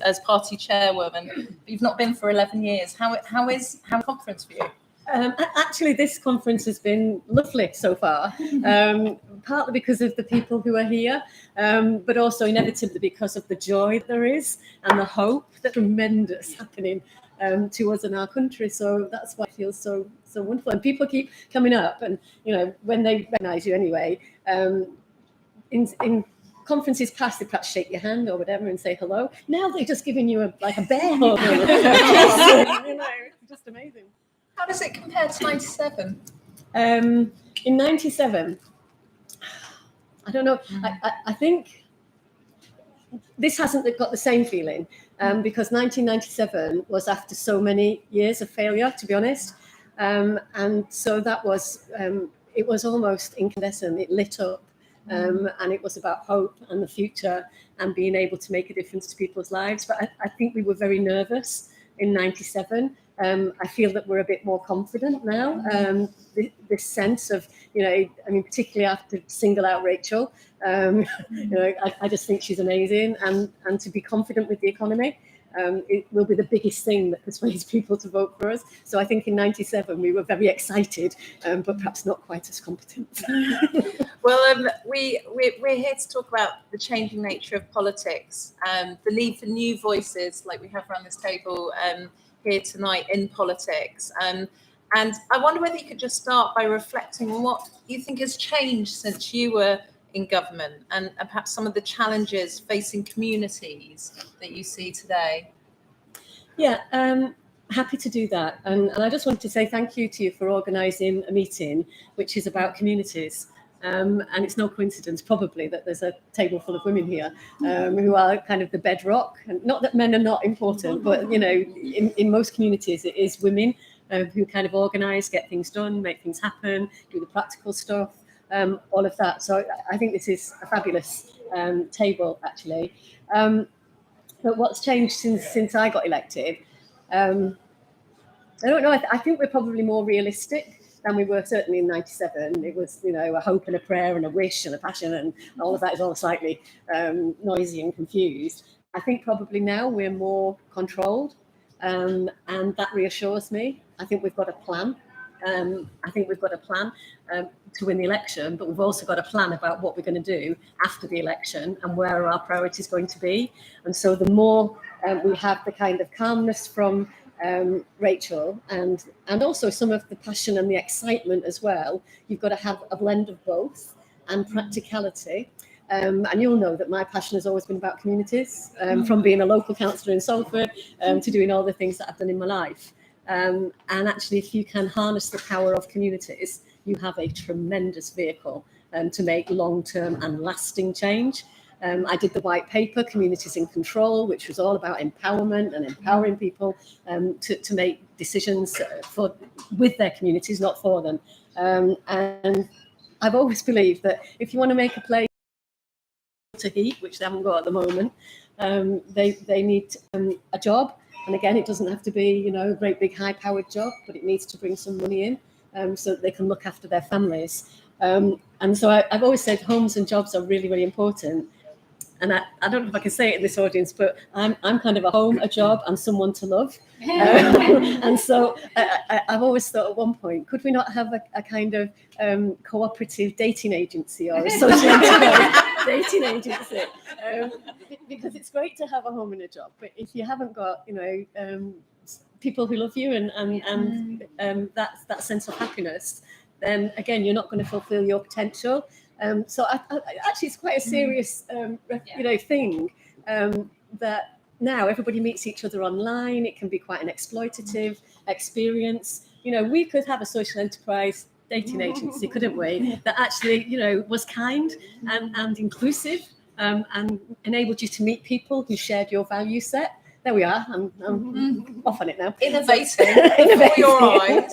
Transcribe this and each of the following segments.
as party chairwoman. You've not been for 11 years. How is conference for you? Actually, this conference has been lovely so far, partly because of the people who are here, but also inevitably because of the joy there is and the hope that's tremendous happening to us in our country. So that's why it feels so wonderful. And people keep coming up, and when they recognise you anyway, in conferences past, they perhaps shake your hand or whatever and say hello. Now they're just giving you a bear hug. It's just amazing. How does it compare to 97? In 97, I don't know. I think this hasn't got the same feeling because 1997 was after so many years of failure, to be honest. And so that was, it was almost incandescent. It lit up. And it was about hope and the future and being able to make a difference to people's lives. But I think we were very nervous in 97. I feel that we're a bit more confident now. This sense of, particularly after single out Rachel, I just think she's amazing. And to be confident with the economy, it will be the biggest thing that persuades people to vote for us. So I think in 97 we were very excited, but perhaps not quite as competent. Well, we're here to talk about the changing nature of politics, the need for new voices, like we have around this table here tonight in politics. And I wonder whether you could just start by reflecting on what you think has changed since you were in government and perhaps some of the challenges facing communities that you see today. Yeah, happy to do that. And I just wanted to say thank you to you for organising a meeting which is about communities. And it's no coincidence, probably, that there's a table full of women here who are kind of the bedrock. And not that men are not important, but, in most communities, it is women who kind of organise, get things done, make things happen, do the practical stuff, all of that. So I think this is a fabulous table, actually. But what's changed since I got elected? I don't know. I think we're probably more realistic than we were certainly in 97. It was, a hope and a prayer and a wish and a passion, and all of that is all slightly noisy and confused. I think probably now we're more controlled, and that reassures me. I think we've got a plan. To win the election, but we've also got a plan about what we're going to do after the election and where our priorities going to be. And so the more we have the kind of calmness from Rachel and also some of the passion and the excitement as well, you've got to have a blend of both and practicality. And you'll know that my passion has always been about communities, from being a local councillor in Salford to doing all the things that I've done in my life. And actually, if you can harness the power of communities, you have a tremendous vehicle to make long-term and lasting change. I did the white paper, Communities in Control, which was all about empowerment and empowering people to make decisions with their communities, not for them. And I've always believed that if you want to make a place to heat, which they haven't got at the moment, they need a job. And again, it doesn't have to be, a great big high-powered job, but it needs to bring some money in so that they can look after their families. And so I've always said homes and jobs are really, really important. And I don't know if I can say it in this audience, but I'm kind of a home, a job, and someone to love. And so I've always thought at one point, could we not have a kind of cooperative dating agency or a social enterprise dating agency? Because it's great to have a home and a job, but if you haven't got, people who love you and that sense of happiness, then again, you're not going to fulfil your potential. So I actually, it's quite a serious, thing that now everybody meets each other online. It can be quite an exploitative experience. We could have a social enterprise dating agency, couldn't we? That actually, was kind and inclusive and enabled you to meet people who shared your value set. There we are. I'm off on it now. Innovating before your eyes.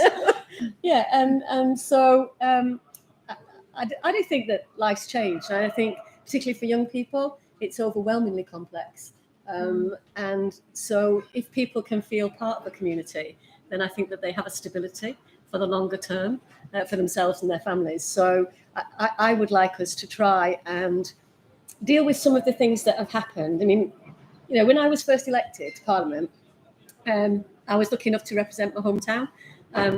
Yeah, and so I do think that life's changed. And I think, particularly for young people, it's overwhelmingly complex. And so if people can feel part of a community, then I think that they have a stability for the longer term for themselves and their families. So I would like us to try and deal with some of the things that have happened. I mean, when I was first elected to Parliament, I was lucky enough to represent my hometown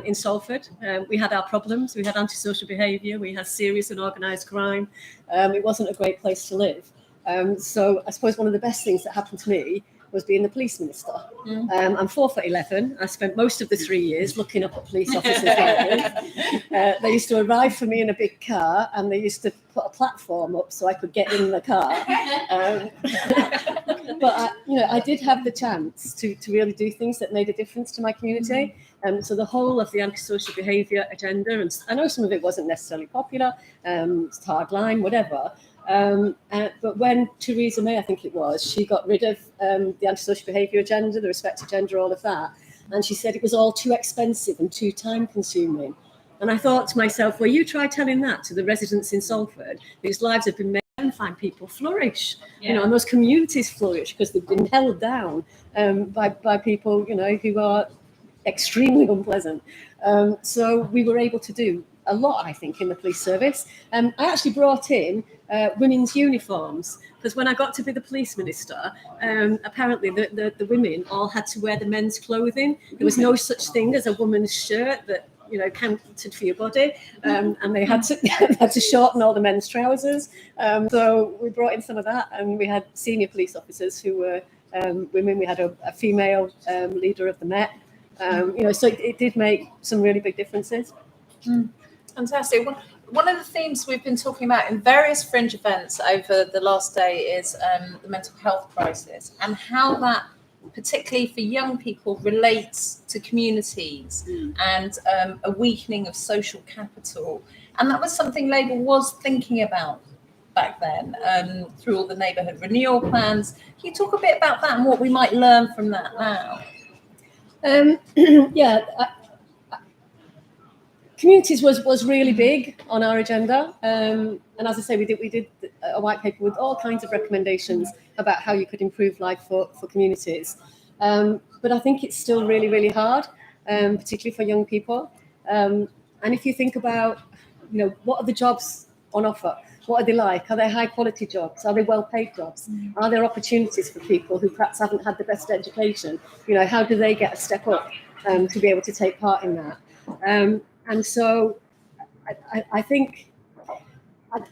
in Salford. We had our problems. We had antisocial behaviour. We had serious and organised crime. It wasn't a great place to live. So I suppose one of the best things that happened to me was being the police minister. I'm 4'11". I spent most of the 3 years looking up at police officers. They used to arrive for me in a big car, and they used to put a platform up so I could get in the car. But I did have the chance to really do things that made a difference to my community. So the whole of the antisocial behaviour agenda, and I know some of it wasn't necessarily popular, it's hard line, whatever. But when Theresa May, I think it was, she got rid of the antisocial behaviour agenda, the respect agenda, all of that, and she said it was all too expensive and too time consuming. And I thought to myself, well, you try telling that to the residents in Salford whose lives have been made, and find people flourish, and those communities flourish because they've been held down by people, who are extremely unpleasant. So we were able to do a lot, I think, in the police service. I actually brought in women's uniforms, because when I got to be the police minister, apparently the women all had to wear the men's clothing. There was no such thing as a woman's shirt that counted for your body, and they had to shorten all the men's trousers. So we brought in some of that, and we had senior police officers who were women. We had a female leader of the Met. So it did make some really big differences. Fantastic. One of the themes we've been talking about in various fringe events over the last day is the mental health crisis, and how that, particularly for young people, relates to communities and a weakening of social capital. And that was something Labour was thinking about back then, through all the neighbourhood renewal plans. Can you talk a bit about that and what we might learn from that now? Communities was really big on our agenda, and as I say, we did a white paper with all kinds of recommendations about how you could improve life for communities. But I think it's still really, really hard, particularly for young people. And if you think about, what are the jobs on offer? What are they like? Are they high quality jobs? Are they well paid jobs? Are there opportunities for people who perhaps haven't had the best education? How do they get a step up to be able to take part in that? And so I think,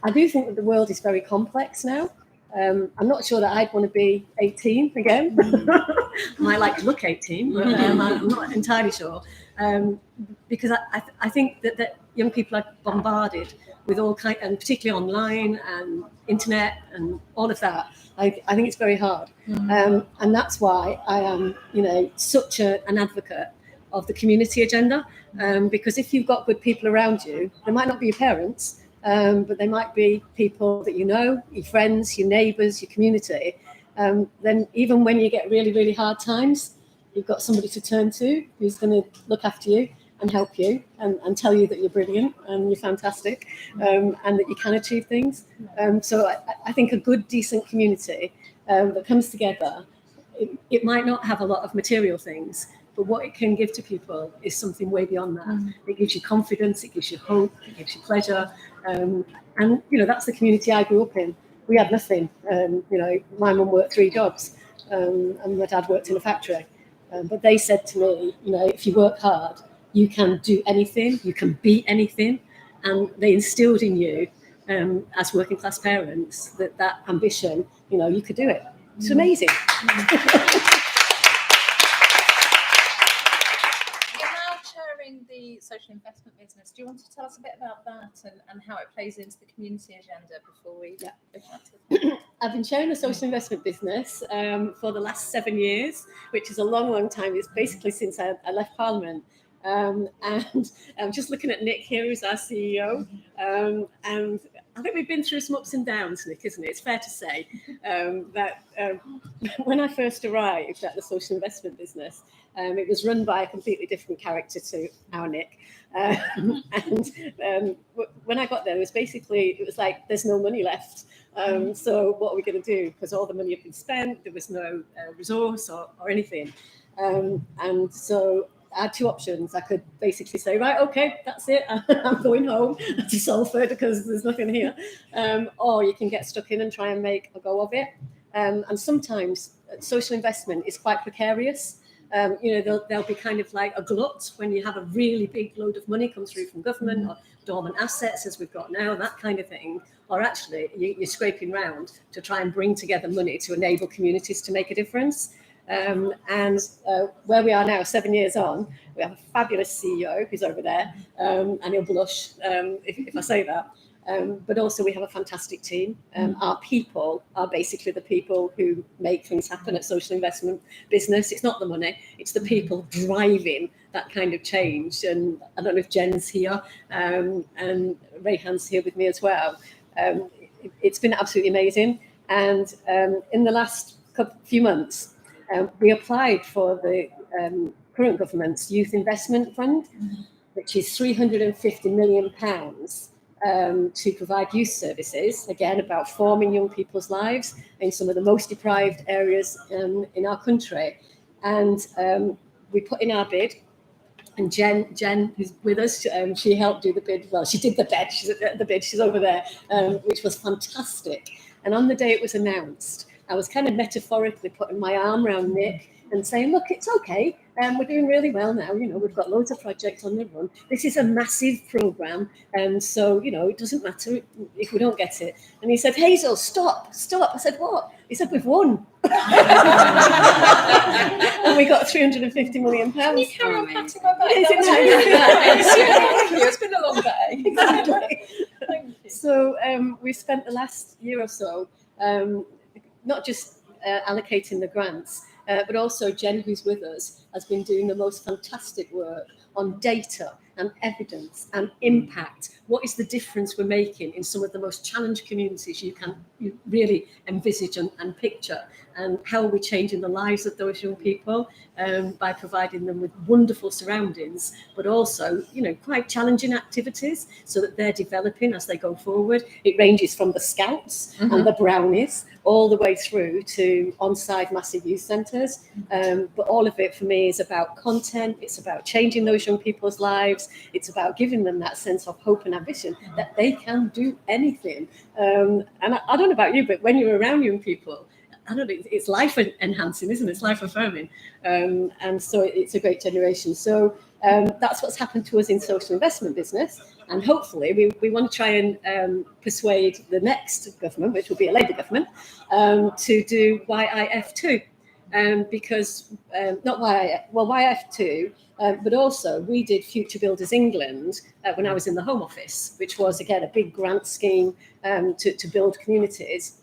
I do think that the world is very complex now. I'm not sure that I'd want to be 18 again. I might like to look 18, but I'm not entirely sure. Because I think that young people are bombarded with all kinds, and particularly online and internet and all of that. I think it's very hard. And that's why I am, such an advocate of the community agenda, because if you've got good people around you, they might not be your parents, but they might be people that your friends, your neighbours, your community. Then even when you get really, really hard times, you've got somebody to turn to who's going to look after you and help you and tell you that you're brilliant and you're fantastic, and that you can achieve things. So I think a good, decent community that comes together, it might not have a lot of material things, but what it can give to people is something way beyond that. It gives you confidence, it gives you hope, it gives you pleasure. And, that's the community I grew up in. We had nothing. My mum worked 3 jobs, and my dad worked in a factory. But they said to me, if you work hard, you can do anything, you can be anything. And they instilled in you, as working class parents, that ambition, you could do it. It's amazing. The social investment business. Do you want to tell us a bit about that and how it plays into the community agenda before we look at it? I've been chairing the social investment business for the last 7 years, which is a long, long time. It's basically since I left Parliament. And I'm just looking at Nick here, who's our CEO. And I think we've been through some ups and downs, Nick, isn't it? It's fair to say that when I first arrived at the social investment business, it was run by a completely different character to our Nick. And when I got there, it was like, there's no money left. So what are we going to do? Because all the money had been spent, there was no resource or anything. And so I had 2 options. I could basically say, right, okay, that's it. I'm going home to Salford because there's nothing here. Or you can get stuck in and try and make a go of it. And sometimes social investment is quite precarious. There'll be kind of like a glut when you have a really big load of money come through from government or dormant assets, as we've got now, that kind of thing. Or actually, you're scraping round to try and bring together money to enable communities to make a difference. Where we are now, 7 years on, we have a fabulous CEO who's over there, and he'll blush if I say that. But also we have a fantastic team. Our people are basically the people who make things happen at social investment business. It's not the money, it's the people driving that kind of change. And I don't know if Jen's here, and Rayhan's here with me as well. It's been absolutely amazing. And in the last few months, we applied for the current government's Youth Investment Fund, which is £350 million to provide youth services, again, about forming young people's lives in some of the most deprived areas in our country. And we put in our bid, and Jen, who's with us, she helped do the bid. Well, she did the bid, she's over there, which was fantastic. And on the day it was announced, I was kind of metaphorically putting my arm around Nick and saying, look, it's okay. We're doing really well now. We've got loads of projects on the run. This is a massive programme. And so, it doesn't matter if we don't get it. And he said, Hazel, stop. I said, what? He said, we've won. And we got £350 million. Can you carry on patting my back? It's been a long day. Exactly. Thank you. So we spent the last year or so not just allocating the grants, but also Jen, who's with us, has been doing the most fantastic work on data and evidence and impact. What is the difference we're making in some of the most challenged communities you really envisage and picture? And how are we changing the lives of those young people by providing them with wonderful surroundings, but also, quite challenging activities so that they're developing as they go forward. It ranges from the Scouts and the Brownies all the way through to on-site massive youth centres. But all of it for me is about content. It's about changing those young people's lives. It's about giving them that sense of hope and ambition that they can do anything. And I don't know about you, but when you're around young people, I don't know, it's life enhancing, isn't it? It's life affirming. And so it's a great generation. So that's what's happened to us in social investment business. And hopefully we want to try and persuade the next government, which will be a Labour government, to do YIF2. Because not YIF, well, YIF2, but also we did Future Builders England when I was in the Home Office, which was, again, a big grant scheme to build communities.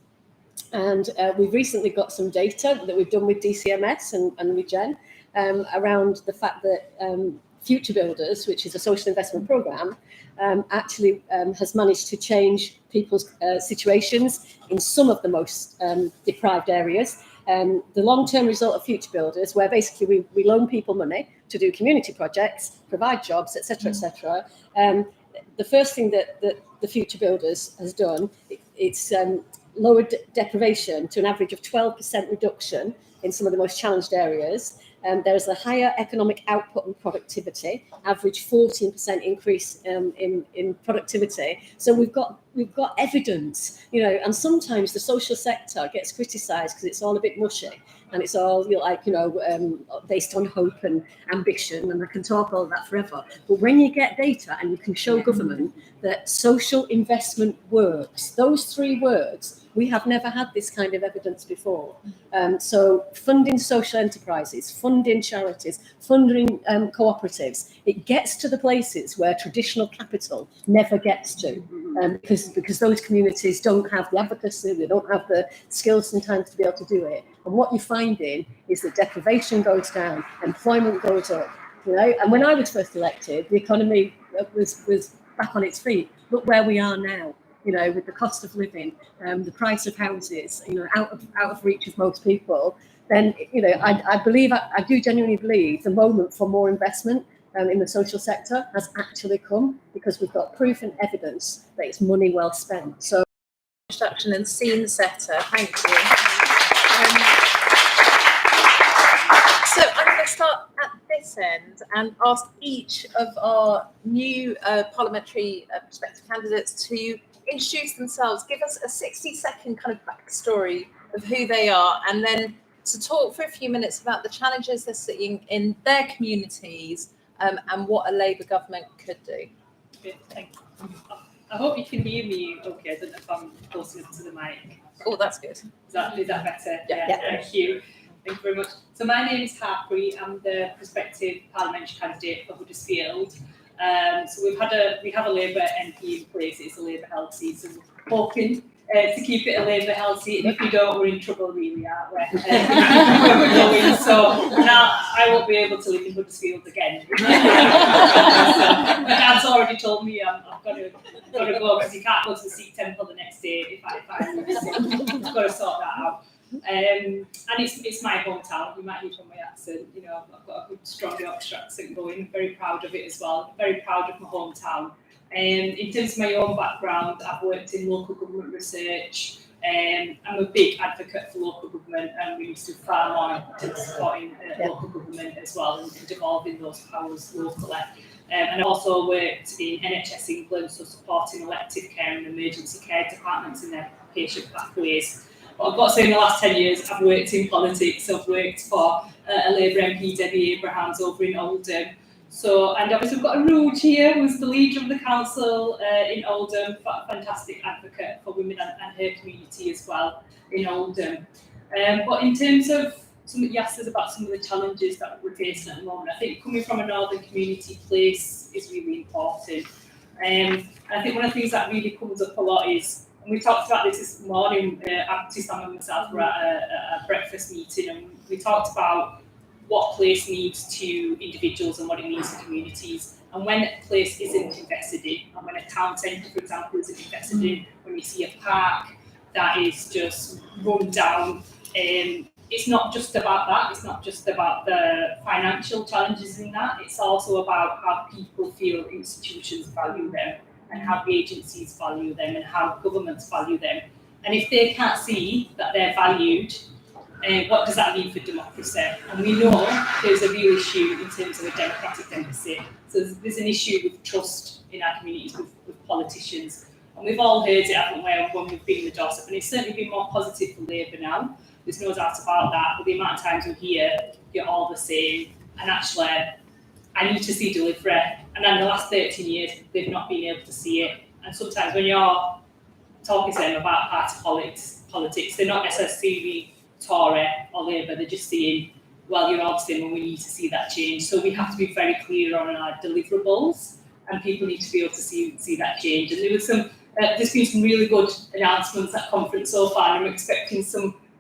And we've recently got some data that we've done with DCMS and with Jen around the fact that Future Builders, which is a social investment programme, actually has managed to change people's situations in some of the most deprived areas. The long-term result of Future Builders, where basically we loan people money to do community projects, provide jobs, etc., etc. The first thing that the Future Builders has done, it's lowered deprivation to an average of 12% reduction in some of the most challenged areas. There's a higher economic output and productivity, average 14% increase in productivity. So we've got evidence, and sometimes the social sector gets criticised because it's all a bit mushy and it's all based on hope and ambition, and I can talk all that forever. But when you get data and you can show government that social investment works, those three words, we have never had this kind of evidence before. So funding social enterprises, funding charities, funding cooperatives, it gets to the places where traditional capital never gets to, because those communities don't have the advocacy, they don't have the skills sometimes to be able to do it. And what you're finding is that deprivation goes down, employment goes up. And when I was first elected, the economy was back on its feet. Look where we are now. With the cost of living, the price of houses, out of reach of most people, then, I do genuinely believe the moment for more investment in the social sector has actually come, because we've got proof and evidence that it's money well spent. So, introduction and scene setter, thank you. So I'm going to start at this end and ask each of our new parliamentary prospective candidates to introduce themselves, give us a 60-second kind of backstory of who they are, and then to talk for a few minutes about the challenges they're seeing in their communities and what a Labour government could do. Okay, thank you. I hope you can hear me okay. I don't know if I'm close enough to the mic. Oh, that's good. Is that better? Yeah. Thank you. Thank you very much. So my name is Harpreet. I'm the prospective parliamentary candidate for Huddersfield. So we have a Labour MP in place. It's a Labour health seat, so we're hoping to keep it a Labour health seat. And if we don't, we're in trouble, really, aren't we? Where we're going. So now I won't be able to live in Huddersfield again. My dad's already told me I've got to go because you can't go to the Sikh temple the next day if I lose it. I've got to sort that out. And it's my hometown. You might hear from my accent. You know, I've got a good, strong Yorkshire accent going. I'm very proud of it as well. I'm very proud of my hometown. In terms of my own background, I've worked in local government research. I'm a big advocate for local government, and we need to do far more to supporting local government as well and devolving those powers locally. And I've also worked in NHS England, so supporting elective care and emergency care departments in their patient pathways. But I've got to say, in the last 10 years, I've worked in politics. I've worked for a Labour MP, Debbie Abrahams, over in Oldham. So, and obviously we've got a Rouge here, who's the leader of the council in Oldham, a fantastic advocate for women and her community as well in Oldham. But in terms of you asked us about some of the challenges that we're facing at the moment. I think coming from a northern community place is really important. And I think one of the things that really comes up a lot is, and we talked about this morning, Abtisam and myself were at a breakfast meeting, and we talked about what place means to individuals and what it means to communities. And when a place isn't invested in, and when a town centre, for example, isn't invested in, when you see a park that is just run down, it's not just about that. It's not just about the financial challenges in that. It's also about how people feel institutions value them, and how agencies value them, and how governments value them. And if they can't see that they're valued, what does that mean for democracy? And we know there's a real issue in terms of a democratic deficit. So there's an issue with trust in our communities with politicians. And we've all heard it, haven't we, when we've been in the Dorset. And it's certainly been more positive for Labour now. There's no doubt about that. But the amount of times we hear, you're all the same. And actually, I need to see delivery. And in the last 13 years, they've not been able to see it. And sometimes when you're talking to them about party politics, they're not necessarily Tory or Labour, they're just saying, well, you're all the same and we need to see that change. So we have to be very clear on our deliverables, and people need to be able to see that change. And there was there's been some really good announcements at conference so far, and I'm expecting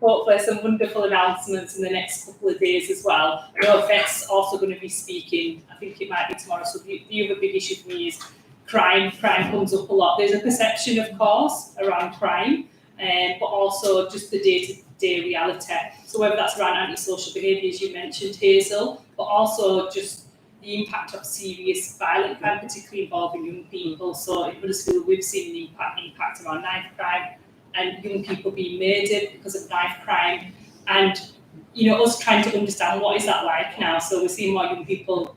hopefully some wonderful announcements in the next couple of days as well. I know Vet's also going to be speaking, I think it might be tomorrow. So the other big issue for me is crime. Crime comes up a lot. There's a perception, of course, around crime, but also just the day-to-day reality. So whether that's around antisocial behaviour, as you mentioned, Hazel, but also just the impact of serious violent crime, particularly involving young people. So in Huddersfield, we've seen the impact around knife crime and young people being murdered because of knife crime. And, us trying to understand what is that like now. So we're seeing more young people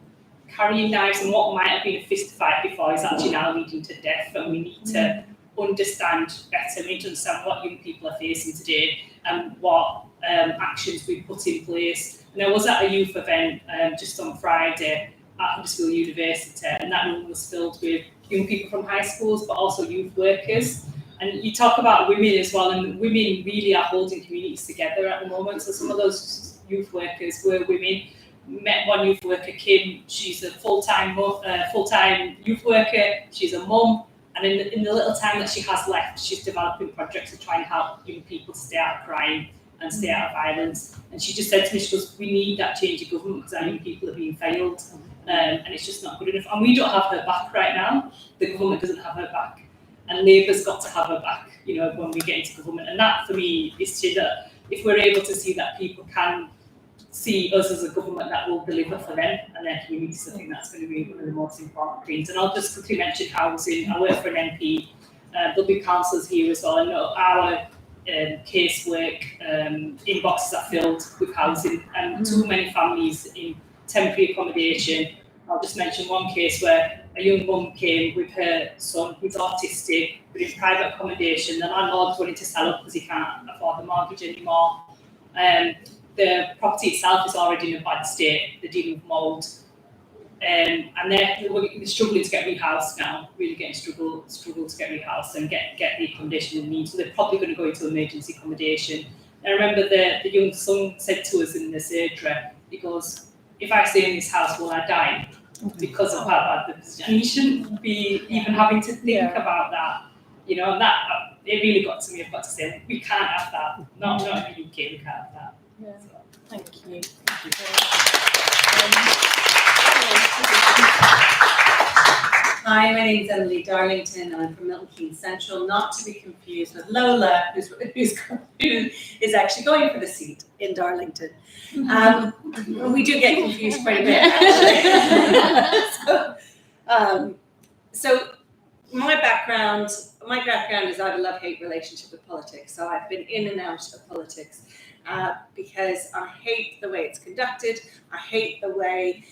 carrying knives, and what might have been a fist fight before is actually now leading to death. And we need to understand better. We need to understand what young people are facing today and what actions we put in place. And I was at a youth event just on Friday at Huddersfield University, and that room was filled with young people from high schools, but also youth workers. And you talk about women as well, and women really are holding communities together at the moment. So some of those youth workers were women. Met one youth worker, Kim. She's a full-time youth worker. She's a mum. And in the little time that she has left, she's developing projects to try and help young people stay out of crime and stay out of violence. And she just said to me, she goes, we need that change of government because our young people are being failed. And it's just not good enough. And we don't have her back right now. The government doesn't have her back. And Labour's got to have her back, when we get into government. And that, for me, is that if we're able to see that people can see us as a government that will deliver for them and their communities, I think that's going to be one of the most important things. And I'll just quickly mention housing. I work for an MP. There'll be councillors here as well. I know our casework inboxes are filled with housing, and too many families in temporary accommodation. I'll just mention one case where a young mum came with her son, who's autistic, but in private accommodation. The landlord's wanting to sell up because he can't afford the mortgage anymore. the property itself is already in a bad state. They're dealing with mould, and they're struggling to get rehoused now. Really struggle to get rehoused and get the accommodation they need. So they're probably going to go into emergency accommodation. And I remember the young son said to us in the surgery, he goes, "If I stay in this house, will I die?" Because of how bad the position. You shouldn't be even having to think about that. You know, that it really got to me. I've got to say, we can't have that. Not in the UK, we can't have that. Yeah. So. Thank you. Hi, my name is Emily Darlington, and I'm from Milton, Keynes Central, not to be confused with Lola, who is actually going for the seat in Darlington. We do get confused quite a bit, actually. So my background is I have a love-hate relationship with politics. So I've been in and out of politics because I hate the way it's conducted. I hate the way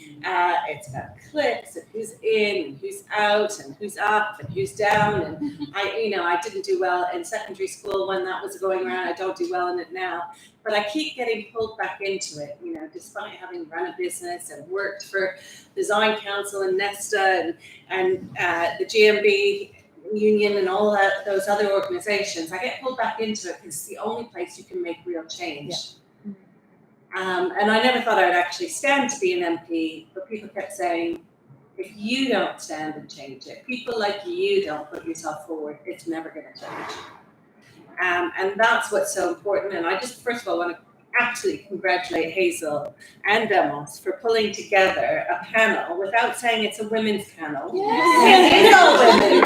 it's about cliques and who's in and who's out and who's up and who's down. And I didn't do well in secondary school when that was going around. I don't do well in it now. But I keep getting pulled back into it, despite having run a business and worked for Design Council and Nesta and the GMB Union and all those other organisations. I get pulled back into it because it's the only place you can make real change. Yeah. And I never thought I would actually stand to be an MP, but people kept saying, if you don't stand and change it, people like you don't put yourself forward, it's never going to change. And that's what's so important. And I just, first of all, want to absolutely congratulate Hazel and Demos for pulling together a panel without saying it's a women's panel. Yes. It's all women.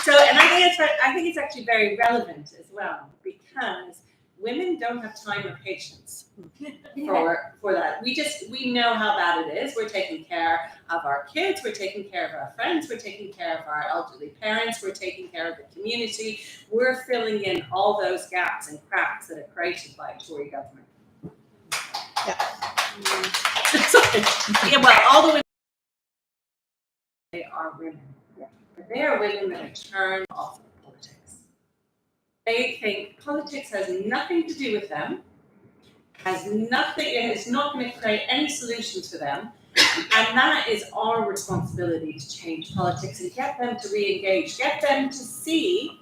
So, and I think it's actually very relevant as well, because women don't have time or patience for that. We know how bad it is. We're taking care of our kids, we're taking care of our friends, we're taking care of our elderly parents, we're taking care of the community. We're filling in all those gaps and cracks that are created by a Tory government. Well, all the women, they are women. But they are women that are turned off of politics. They think politics has nothing to do with them, it is not going to create any solutions for them, and that is our responsibility to change politics and get them to re-engage, get them to see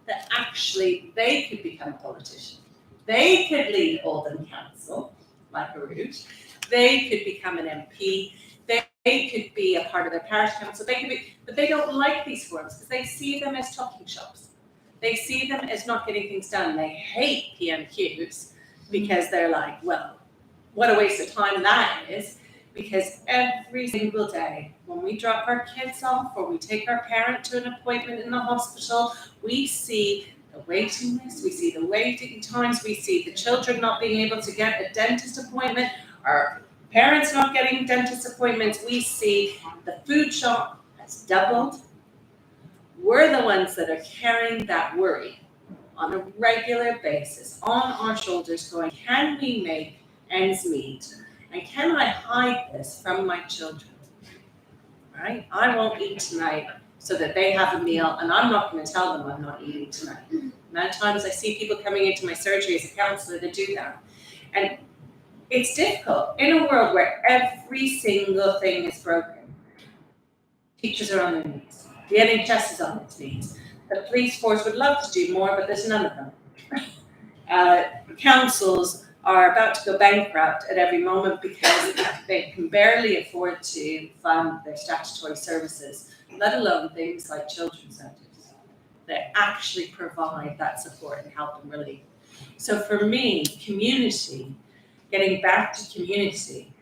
that actually they could become a politician. They could lead Oldham Council, like a route. They could become an MP. They could be a part of their parish council. But they don't like these forums because they see them as talking shops. They see them as not getting things done. They hate PMQs because they're like, well, what a waste of time that is. Because every single day, when we drop our kids off or we take our parent to an appointment in the hospital, we see the waiting list, we see the waiting times, we see the children not being able to get a dentist appointment, our parents not getting dentist appointments, we see the food shop has doubled. We're the ones that are carrying that worry on a regular basis on our shoulders going, can we make ends meet? And can I hide this from my children? Right? I won't eat tonight so that they have a meal, and I'm not going to tell them I'm not eating tonight. And at times I see people coming into my surgery as a counsellor to do that. And it's difficult in a world where every single thing is broken. Teachers are on their knees. The NHS is on its knees. The police force would love to do more, but there's none of them. Councils are about to go bankrupt at every moment because they can barely afford to fund their statutory services, let alone things like children's centres that actually provide that support and help and relief. So for me, community, getting back to community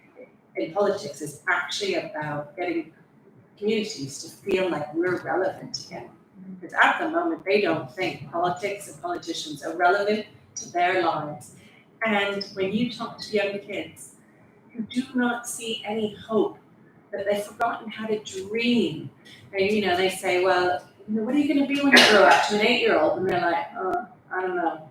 in politics is actually about getting communities to feel like we're relevant again. Because at the moment, they don't think politics and politicians are relevant to their lives. And when you talk to young kids who do not see any hope, that they've forgotten how to dream, and they say, well, what are you going to be when you grow up? To an 8-year-old, and they're like, I don't know.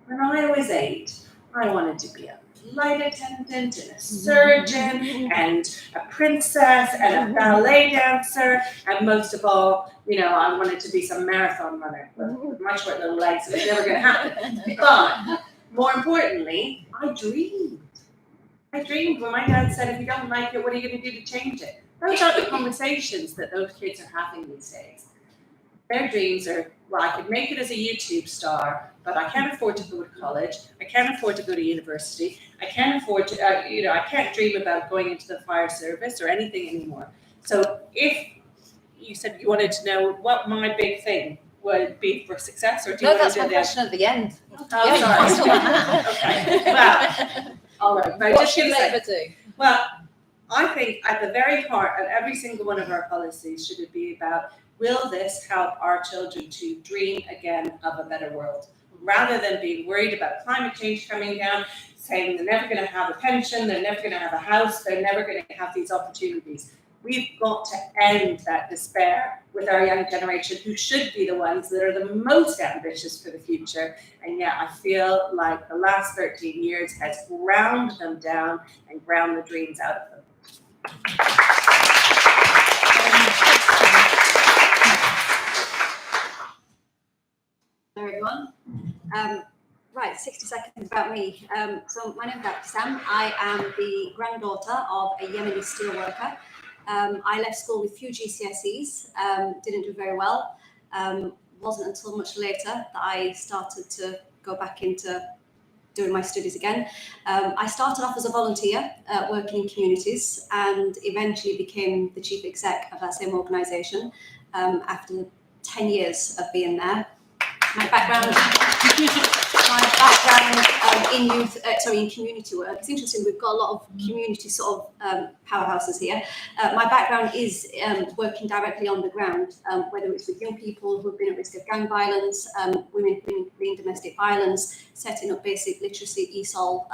When I was 8, I wanted to be a flight attendant and a surgeon and a princess and a ballet dancer, and most of all, I wanted to be some marathon runner. But with my short little legs, it was never going to happen. But more importantly, I dreamed when my dad said, if you don't like it, what are you going to do to change it? Those aren't the conversations that those kids are having these days. Their dreams are, well, I could make it as a YouTube star, but I can't afford to go to college. I can't afford to go to university. I can't afford to, I can't dream about going into the fire service or anything anymore. So if you said you wanted to know what my big thing would be for success, or do you want that's to my do the question at the end. Oh, sorry. Okay. Well, all right. But What just should give us a- Labour do? Well, I think at the very heart of every single one of our policies should it be about, will this help our children to dream again of a better world? Rather than being worried about climate change coming down, saying they're never going to have a pension, they're never going to have a house, they're never going to have these opportunities. We've got to end that despair with our young generation, who should be the ones that are the most ambitious for the future. And yet I feel like the last 13 years has ground them down and ground the dreams out of them. Hello everyone. Right, 60 seconds about me. So my name is Abtisam. I am the granddaughter of a Yemeni steelworker. I left school with few GCSEs, didn't do very well. Wasn't until much later that I started to go back into doing my studies again. I started off as a volunteer working in communities and eventually became the chief exec of that same organisation after 10 years of being there. My background in community work. It's interesting, we've got a lot of community sort of powerhouses here. My background is working directly on the ground, whether it's with young people who've been at risk of gang violence, women fleeing domestic violence, setting up basic literacy, ESOL,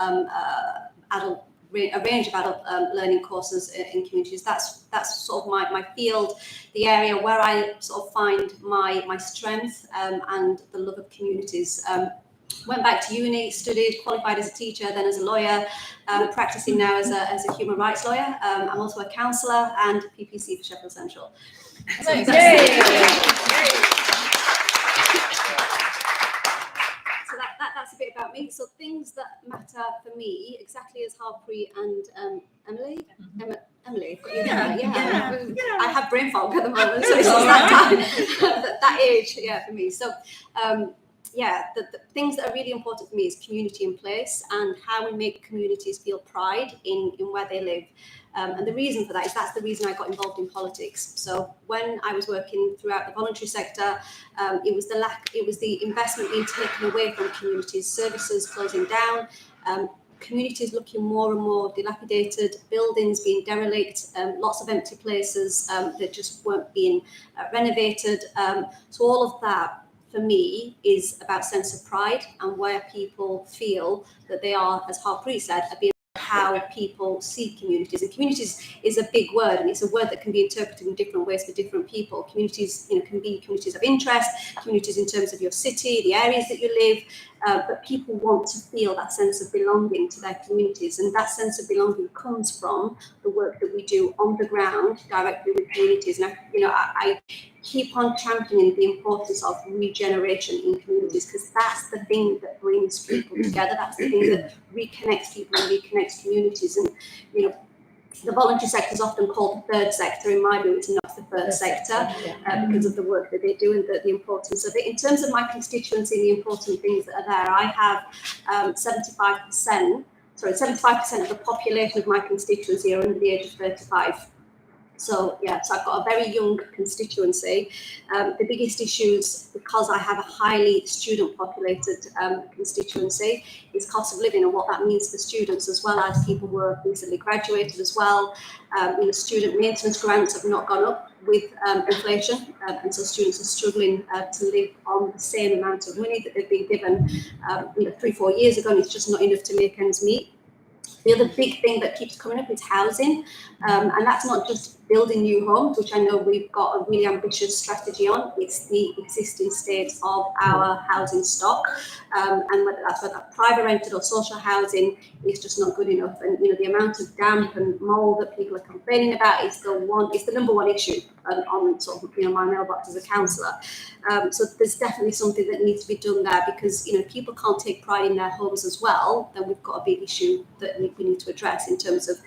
a range of adult learning courses in communities. That's sort of my field, the area where I sort of find my strength and the love of communities. Went back to uni, studied, qualified as a teacher, then as a lawyer, practicing now as a human rights lawyer. I'm also a counsellor and PPC for Sheffield Central. So that's a bit about me. So things that matter for me, exactly as Harpreet and Emily. Emily, I have brain fog at the moment, so it's that age, for me. So the things that are really important for me is community in place and how we make communities feel pride in where they live. And the reason for that is that's the reason I got involved in politics. So when I was working throughout the voluntary sector, it was the investment being taken away from communities, services closing down, communities looking more and more dilapidated, buildings being derelict, lots of empty places that just weren't being renovated. So all of that, for me, is about sense of pride and where people feel that they are, as Harpreet said, how people see communities. And communities is a big word, and it's a word that can be interpreted in different ways for different people. Communities, can be communities of interest, communities in terms of your city, the areas that you live, but people want to feel that sense of belonging to their communities, and that sense of belonging comes from the work that we do on the ground directly with communities. And I keep on championing the importance of regeneration in communities, because that's the thing that brings people together. That's the thing that reconnects people and reconnects communities. And the voluntary sector is often called the third sector. In my view, it's not the first sector because of the work that they do and the importance of it. In terms of my constituency, the important things that are there, I have 75% of the population of my constituency are under the age of 35. So I've got a very young constituency. The biggest issues, because I have a highly student populated constituency, is cost of living and what that means for students, as well as people who are recently graduated as well. Student maintenance grants have not gone up with inflation, and so students are struggling to live on the same amount of money that they've been given 3-4 years ago, and it's just not enough to make ends meet. The other big thing that keeps coming up is housing, and that's not just building new homes, which I know we've got a really ambitious strategy on. It's the existing state of our housing stock, and whether that's private rented or social housing is just not good enough. And the amount of damp and mold that people are complaining about is the number one issue on sort of my mailbox as a councillor. So there's definitely something that needs to be done there, because if people can't take pride in their homes as well, then we've got a big issue that we need to address in terms of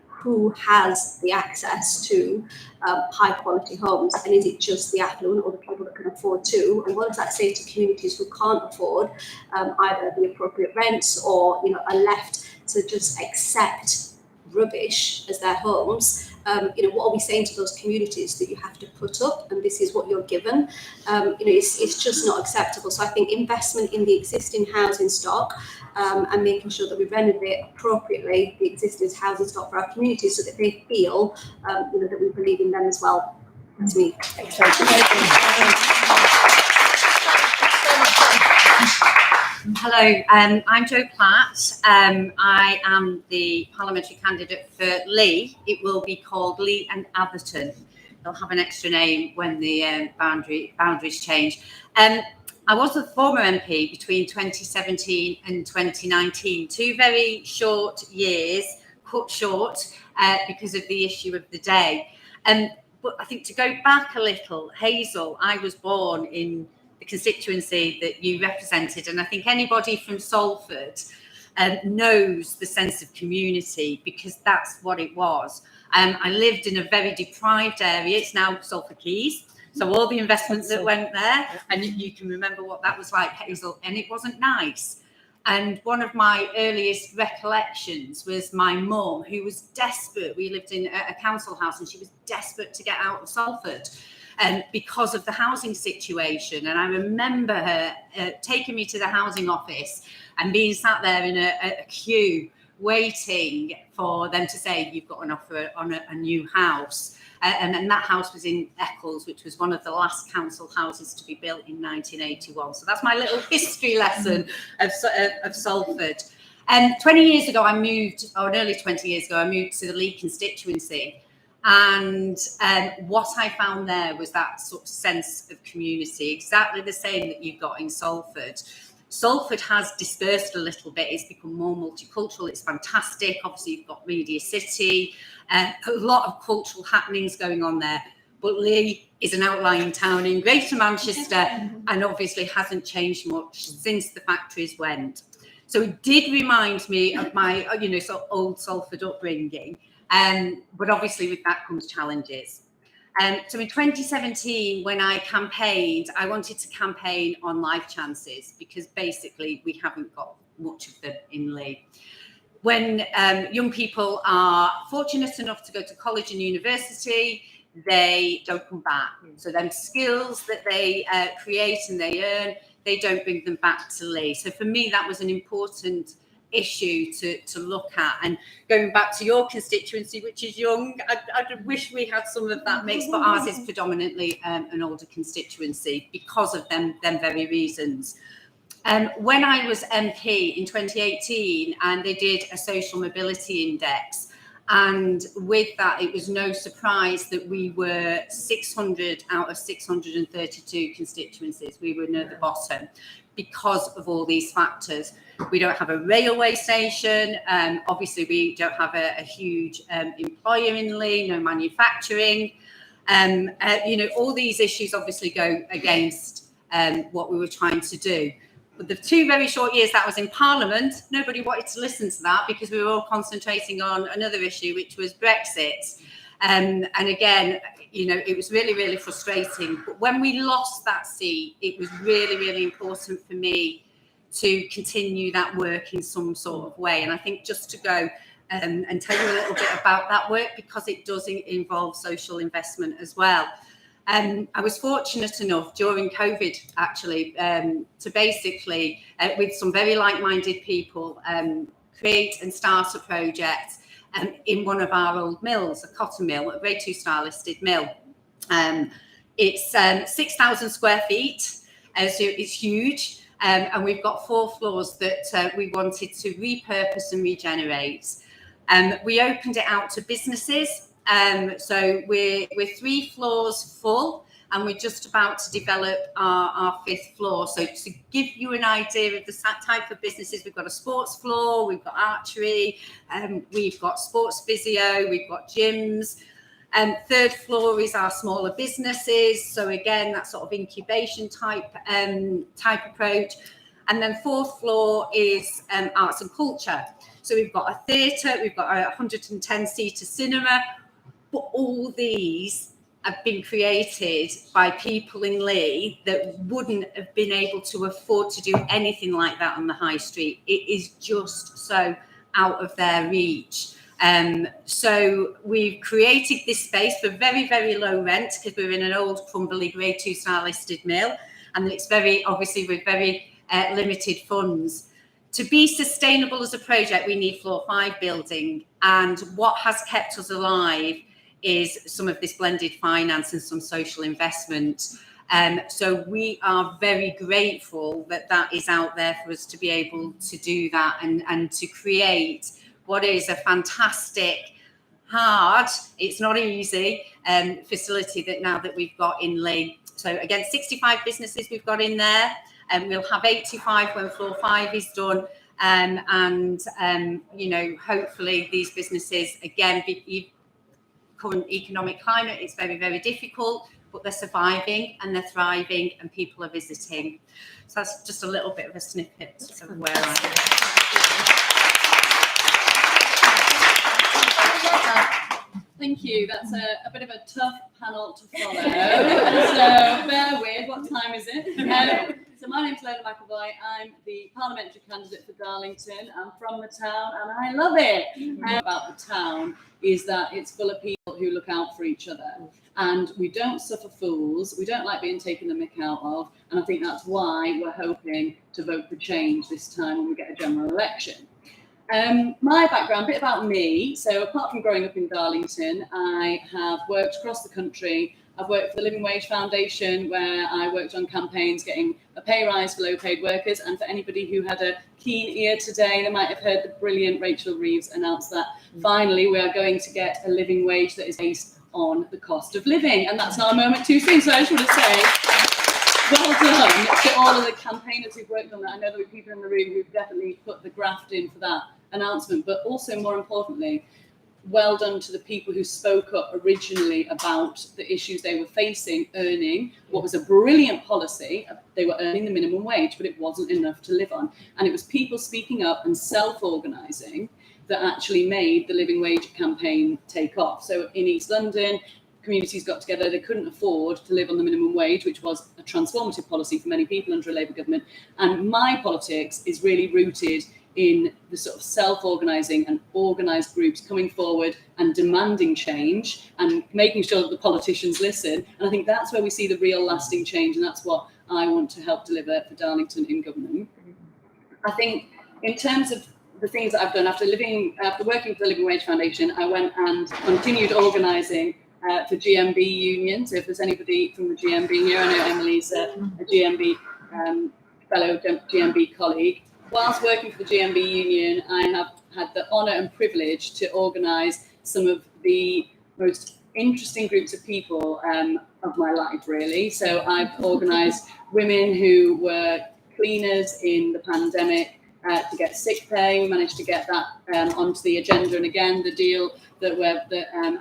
who has the access to high quality homes, and is it just the affluent or the people that can afford to? And what does that say to communities who can't afford either the appropriate rents or are left to just accept rubbish as their homes? What are we saying to those communities that you have to put up and this is what you're given? It's just not acceptable. So I think investment in the existing housing stock and making sure that we renovate appropriately the existing housing stock for our communities so that they feel that we believe in them as well. That's me. Hello, I'm Jo Platt. I am the parliamentary candidate for Leigh. It will be called Leigh and Abtisam. They'll have an extra name when the boundaries change. I was the former MP between 2017 and 2019, 2 very short years, cut short because of the issue of the day. But I think to go back a little, Hazel, I was born in the constituency that you represented, and I think anybody from Salford knows the sense of community, because that's what it was. I lived in a very deprived area. It's now Salford Keynes, so all the investments that went there, and you can remember what that was like, Hazel, and it wasn't nice. And one of my earliest recollections was my mum, who was desperate. We lived in a council house, and she was desperate to get out of Salford because of the housing situation. And I remember her taking me to the housing office and being sat there in a queue waiting for them to say, you've got an offer on a new house. And then that house was in Uppal, which was one of the last council houses to be built in 1981. So that's my little history lesson of Salford. 20 years ago, I moved, or nearly 20 years ago, I moved to the Leigh constituency. And what I found there was that sort of sense of community, exactly the same that you've got in Salford. Salford has dispersed a little bit. It's become more multicultural. It's fantastic. Obviously, you've got Media City, a lot of cultural happenings going on there. But Leigh is an outlying town in Greater Manchester and obviously hasn't changed much since the factories went. So it did remind me of my, sort of old Salford upbringing. But obviously with that comes challenges. So in 2017, when I campaigned, I wanted to campaign on life chances, because basically we haven't got much of them in Leigh. When young people are fortunate enough to go to college and university, they don't come back. So them skills that they create and they earn, they don't bring them back to Leigh. So for me, that was an important issue to look at. And going back to your constituency, which is young, I wish we had some of that mix, but ours is predominantly an older constituency because of them very reasons. When I was MP in 2018, and they did a social mobility index, and with that, it was no surprise that we were 600 out of 632 constituencies. We were near the bottom because of all these factors. We don't have a railway station. Obviously, we don't have a huge employer in Leigh, no manufacturing. All these issues obviously go against what we were trying to do. But the 2 very short years that was in Parliament, nobody wanted to listen to that because we were all concentrating on another issue, which was Brexit. And again, it was really, really frustrating. But when we lost that seat, it was really, really important for me to continue that work in some sort of way. And I think just to go and tell you a little bit about that work, because it does involve social investment as well. I was fortunate enough during COVID, actually, to basically, with some very like-minded people, create and start a project in one of our old mills, a cotton mill, a Grade 2 star listed mill. It's 6,000 square feet, so it's huge. and we've got 4 floors that we wanted to repurpose and regenerate. We opened it out to businesses, so we're 3 floors full, and we're just about to develop our 5th floor. So to give you an idea of the type of businesses, we've got a sports floor, we've got archery, we've got sports physio, we've got gyms. 3rd floor is our smaller businesses. So again, that sort of incubation type approach. And then 4th floor is arts and culture. So we've got a theatre, we've got a 110-seater cinema, but all these have been created by people in Leigh that wouldn't have been able to afford to do anything like that on the high street. It is just so out of their reach. So we've created this space for very, very low rent, because we're in an old crumbly Grade 2 star listed mill, and it's very, obviously, with very limited funds. To be sustainable as a project, we need floor 5 building, and what has kept us alive is some of this blended finance and some social investment. So we are very grateful that that is out there for us to be able to do that, and to create what is a fantastic, hard, it's not easy, facility that we've got in Leigh. So again, 65 businesses we've got in there, and we'll have 85 when floor 5 is done. You know, hopefully these businesses, again, current economic climate, it's very, very difficult, but they're surviving and they're thriving, and people are visiting. So that's just a little bit of a snippet of where I am. Thank you. That's a bit of a tough panel to follow. So bear with. What time is it? So my name's Lola McEvoy. I'm the parliamentary candidate for Darlington. I'm from the town and I love it. About the town is that it's full of people who look out for each other, and we don't suffer fools. We don't like being taken the mick out of, and I think that's why we're hoping to vote for change this time when we get a general election. My background, a bit about me. So apart from growing up in Darlington, I have worked across the country. I've worked for the Living Wage Foundation, where I worked on campaigns getting a pay rise for low-paid workers. And for anybody who had a keen ear today, they might have heard the brilliant Rachel Reeves announce that finally we are going to get a living wage that is based on the cost of living. And that's not a moment too soon. So I just want to say, well done to all of the campaigners who've worked on that. I know there were people in the room who've definitely put the graft in for that announcement, but also more importantly, well done to the people who spoke up originally about the issues they were facing, earning what was a brilliant policy. They were earning the minimum wage, but it wasn't enough to live on. And it was people speaking up and self-organising that actually made the living wage campaign take off. So in East London, communities got together, they couldn't afford to live on the minimum wage, which was a transformative policy for many people under a Labour government. And my politics is really rooted in the sort of self-organising and organised groups coming forward and demanding change and making sure that the politicians listen. And I think that's where we see the real lasting change, and that's what I want to help deliver for Darlington in government. I think in terms of the things that I've done after working for the Living Wage Foundation, I went and continued organising for GMB Union. So if there's anybody from the GMB here, I know Emily's a GMB fellow GMB colleague. Whilst working for the GMB Union, I have had the honour and privilege to organise some of the most interesting groups of people of my life, really. So I've organised women who were cleaners in the pandemic to get sick pay. We managed to get that onto the agenda. And again, the deal that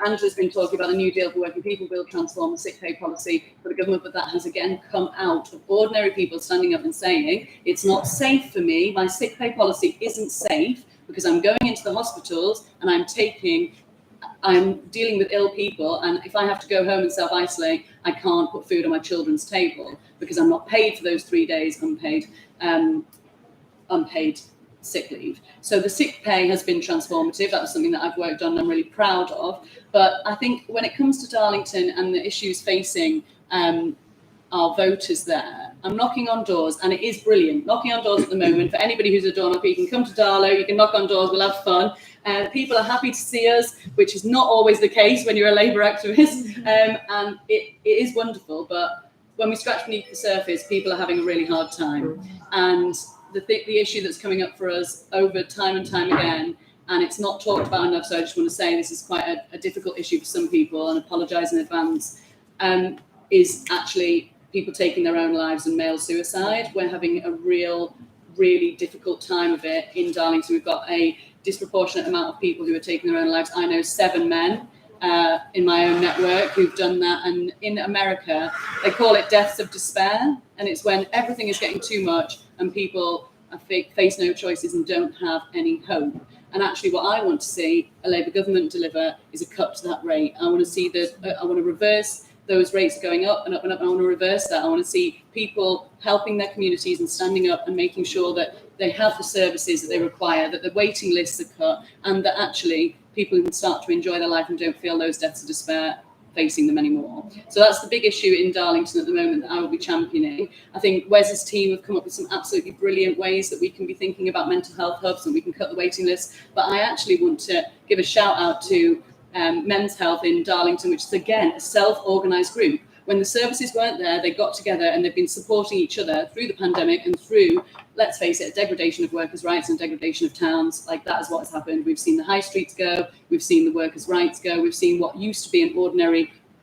Angela's been talking about, the new deal for working people, will transform the sick pay policy for the government. But that has again come out of ordinary people standing up and saying, it's not safe for me. My sick pay policy isn't safe because I'm going into the hospitals and I'm dealing with ill people. And if I have to go home and self-isolate, I can't put food on my children's table because I'm not paid for those 3 days unpaid sick leave. So the sick pay has been transformative. That was something that I've worked on and I'm really proud of. But I think when it comes to Darlington and the issues facing our voters there, I'm knocking on doors, and it is brilliant knocking on doors at the moment. For anybody who's a door knocker, you can come to Darlow, you can knock on doors, we'll have fun. People are happy to see us, which is not always the case when you're a Labour activist, and it is wonderful. But when we scratch beneath the surface, people are having a really hard time. And the issue that's coming up for us over time and time again, and it's not talked about enough, so I just want to say this is quite a difficult issue for some people, and apologise in advance, is actually people taking their own lives and male suicide. We're having a really difficult time of it in Darlington. We've got a disproportionate amount of people who are taking their own lives. I know 7 men in my own network who've done that, and in America they call it deaths of despair, and it's when everything is getting too much and people face no choices and don't have any hope. And actually what I want to see a Labour government deliver is a cut to that rate. I want to see I want to reverse those rates going up and up and up. I want to reverse that. I want to see people helping their communities and standing up and making sure that they have the services that they require, that the waiting lists are cut, and that actually people can start to enjoy their life and don't feel those deaths of despair facing them anymore. So that's the big issue in Darlington at the moment that I will be championing. I think Wes's team have come up with some absolutely brilliant ways that we can be thinking about mental health hubs and we can cut the waiting list. But I actually want to give a shout out to Men's Health in Darlington, which is again a self-organised group. When the services weren't there, they got together and they've been supporting each other through the pandemic and through, let's face it, a degradation of workers' rights and degradation of towns. Like, that is what has happened. We've seen the high streets go, we've seen the workers' rights go, we've seen what used to be an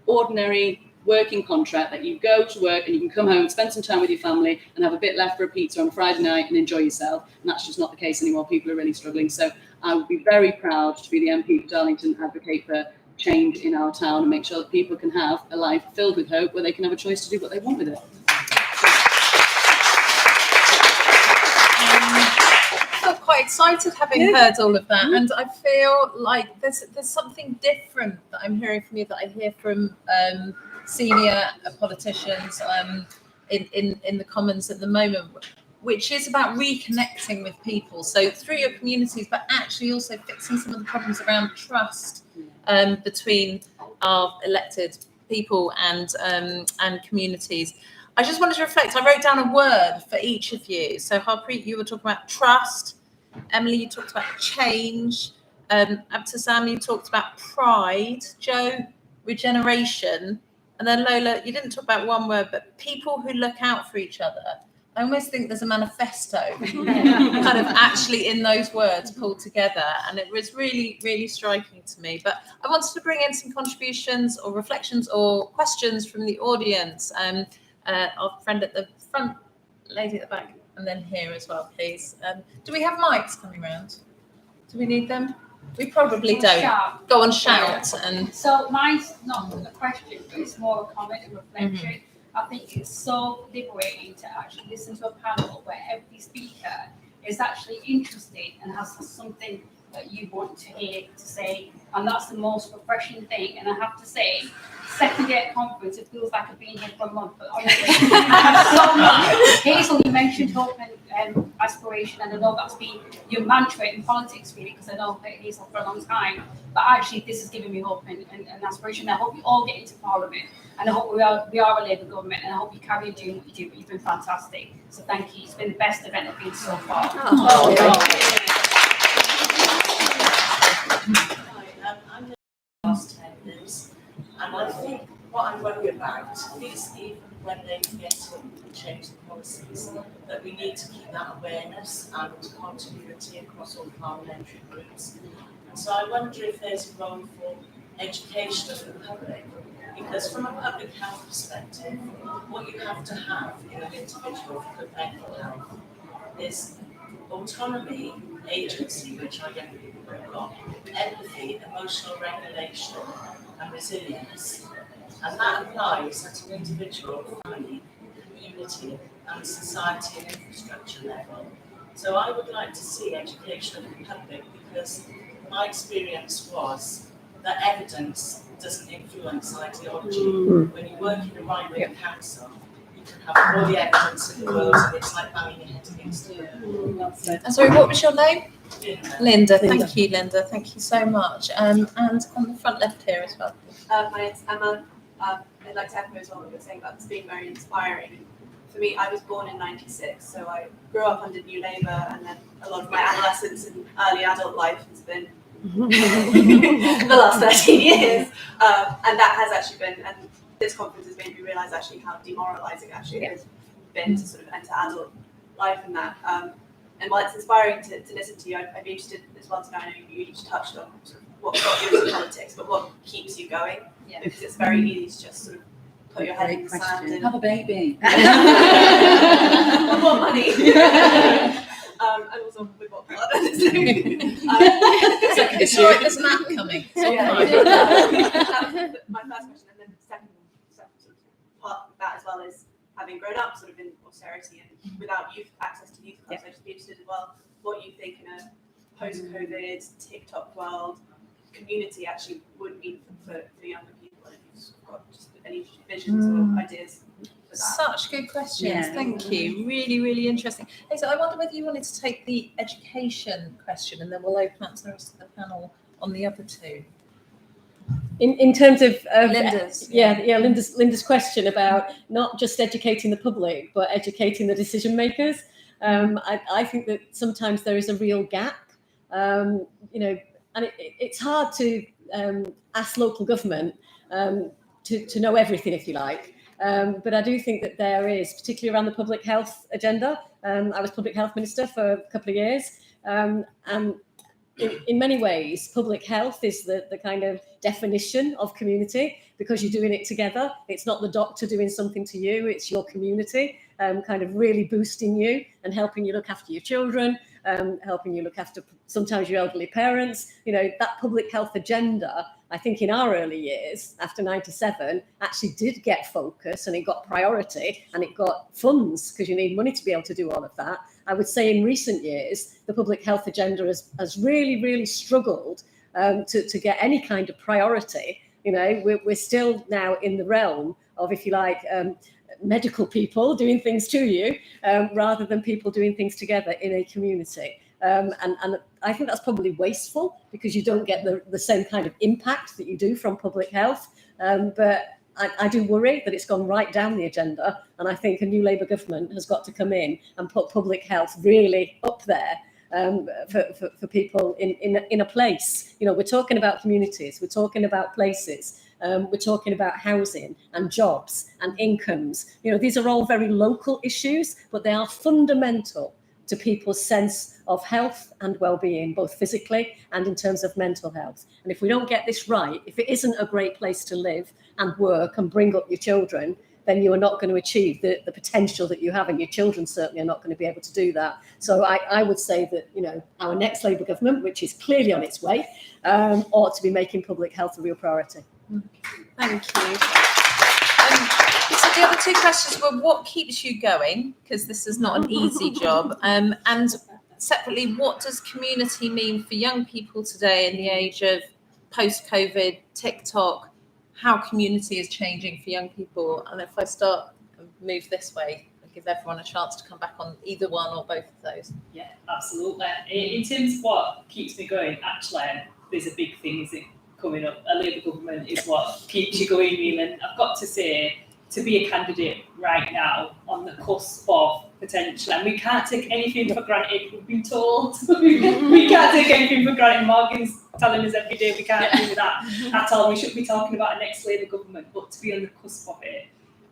ordinary working contract that you go to work and you can come home, spend some time with your family and have a bit left for a pizza on a Friday night and enjoy yourself. And that's just not the case anymore. People are really struggling. So I would be very proud to be the MP for Darlington, advocate for change in our town and make sure that people can have a life filled with hope where they can have a choice to do what they want with it. I feel quite excited having heard all of that, and I feel like there's something different that I'm hearing from you that I hear from senior politicians in the Commons at the moment, which is about reconnecting with people. So through your communities, but actually also fixing some of the problems around trust between our elected people and communities. I just wanted to reflect. I wrote down a word for each of you. So Harpreet, you were talking about trust. Emily, you talked about change. Abtisam, you talked about pride. Joe, regeneration. And then Lola, you didn't talk about one word, but people who look out for each other. I almost think there's a manifesto kind of actually in those words pulled together. And it was really, really striking to me. But I wanted to bring in some contributions or reflections or questions from the audience. Our friend at the front, lady at the back, and then here as well, please. Do we have mics coming around? Do we need them? We probably don't. Shout. Go on, shout. And so mine's not a question, but it's more a comment and reflection. Mm-hmm. I think it's so liberating to actually listen to a panel where every speaker is actually interested and has something that you want to hear to say, and that's the most refreshing thing. And I have to say, second day at conference, it feels like I've been here for a month, but honestly, so much. Hazel, you mentioned hope and aspiration, and I know that's been your mantra in politics, really, because I know Hazel for a long time. But actually, this has given me hope and aspiration. I hope you all get into Parliament, and I hope we are a Labour government, and I hope you carry on doing what you do. You've been fantastic. So thank you. It's been the best event I've been so far. I'm the last 10 years, and I think what I worry about is even when they get to change the policies, that we need to keep that awareness and continuity across all parliamentary groups. And so I wonder if there's a role for education of the public, because from a public health perspective, what you have to have in an individual for good mental health is autonomy, agency, which I don't really work on, empathy, emotional regulation, and resilience. And that applies at an individual, family, community, and society and infrastructure level. So I would like to see education of the public, because my experience was that evidence doesn't influence ideology. When you work in a right-wing council, you can have all the evidence in the world, and it's like banging your head against the wall. And sorry, what was your name? Linda. Thank you, Linda. Thank you so much. And on the front left here as well. My name's Emma. I'd like to echo as well what you're saying about this being very inspiring. For me, I was born in '96, so I grew up under New Labour, and then a lot of my adolescence and early adult life has been the last 13 years. And that has actually been, and this conference has made me realise actually how demoralising actually it has been to sort of enter adult life and that. And while it's inspiring to listen to you, I'd be interested as well to know, I know you each touched on sort of what got you into politics, but what keeps you going? Yeah. Because it's very easy to just sort of put your head in the sand and Have a baby. want more money. And also with what blood. It's all right, there's an app coming. It's all Yeah. fine. My first question, and then the second sort of part of that as well is having grown up sort of in austerity and without youth access to youth clubs. I'd just be interested as well what you think in a post-COVID TikTok world community actually would mean for younger people, and if you've got just any visions or ideas for that. Such good questions. Yeah. Thank you. Really, really interesting. Hazel, I wonder whether you wanted to take the education question, and then we'll open up to the rest of the panel on the other two. In terms of Linda's. Linda's question about not just educating the public but educating the decision makers. I think that sometimes there is a real gap, and it's hard to ask local government to know everything, if you like. But I do think that there is, particularly around the public health agenda. I was public health minister for a couple of years, and in many ways, public health is the kind of definition of community, because you're doing it together. It's not the doctor doing something to you, it's your community kind of really boosting you and helping you look after your children, helping you look after sometimes your elderly parents. That public health agenda, I think in our early years, after 97, actually did get focus, and it got priority, and it got funds, because you need money to be able to do all of that. I would say in recent years, the public health agenda has really, really struggled to get any kind of priority. We're still now in the realm of, if you like, medical people doing things to you, rather than people doing things together in a community. And I think that's probably wasteful, because you don't get the same kind of impact that you do from public health. But I do worry that it's gone right down the agenda, and I think a new Labour government has got to come in and put public health really up there for people in a place. We're talking about communities, we're talking about places, we're talking about housing and jobs and incomes. These are all very local issues, but they are fundamental to people's sense of health and well-being, both physically and in terms of mental health. And if we don't get this right, if it isn't a great place to live and work and bring up your children, then you are not going to achieve the potential that you have, and your children certainly are not going to be able to do that. So I would say that our next Labour government, which is clearly on its way, ought to be making public health a real priority. Thank you. So the other two questions were, what keeps you going? Because this is not an easy job. And separately, what does community mean for young people today in the age of post-COVID, TikTok, how community is changing for young people? And if I start and move this way, I'll give everyone a chance to come back on either one or both of those. Yeah, absolutely. In terms of what keeps me going, actually, there's a big thing, is it, coming up. A Labour government is what keeps you going, really. And I've got to say, to be a candidate right now on the cusp of potential, and we can't take anything for granted, we've been told. we can't take anything for granted. Morgan's telling us every day we can't do that at all. We should be talking about a next Labour government, but to be on the cusp of it,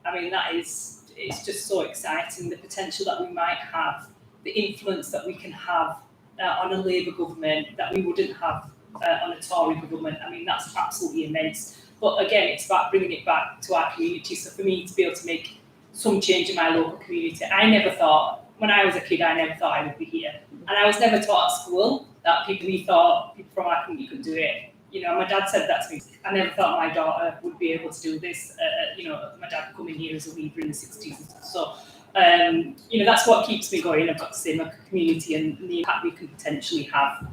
I mean, it's just so exciting, the potential that we might have, the influence that we can have on a Labour government that we wouldn't have on a Tory government. I mean, that's absolutely immense. But again, it's about bringing it back to our community. So for me to be able to make some change in my local community, I never thought, when I was a kid, I never thought I would be here. And I was never taught at school that we thought people from our community could do it. My dad said that to me. I never thought my daughter would be able to do this. My dad coming here as a weaver in the 60s and stuff. So, that's what keeps me going. I've got to say, my community and the impact we can potentially have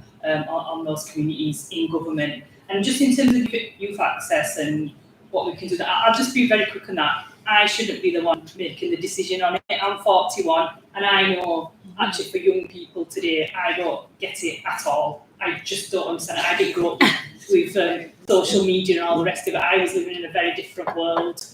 on those communities in government. And just in terms of youth access and what we can do, I'll just be very quick on that. I shouldn't be the one making the decision on it. I'm 41, and I know actually for young people today, I don't get it at all. I just don't understand it. I didn't grow up with social media and all the rest of it. I was living in a very different world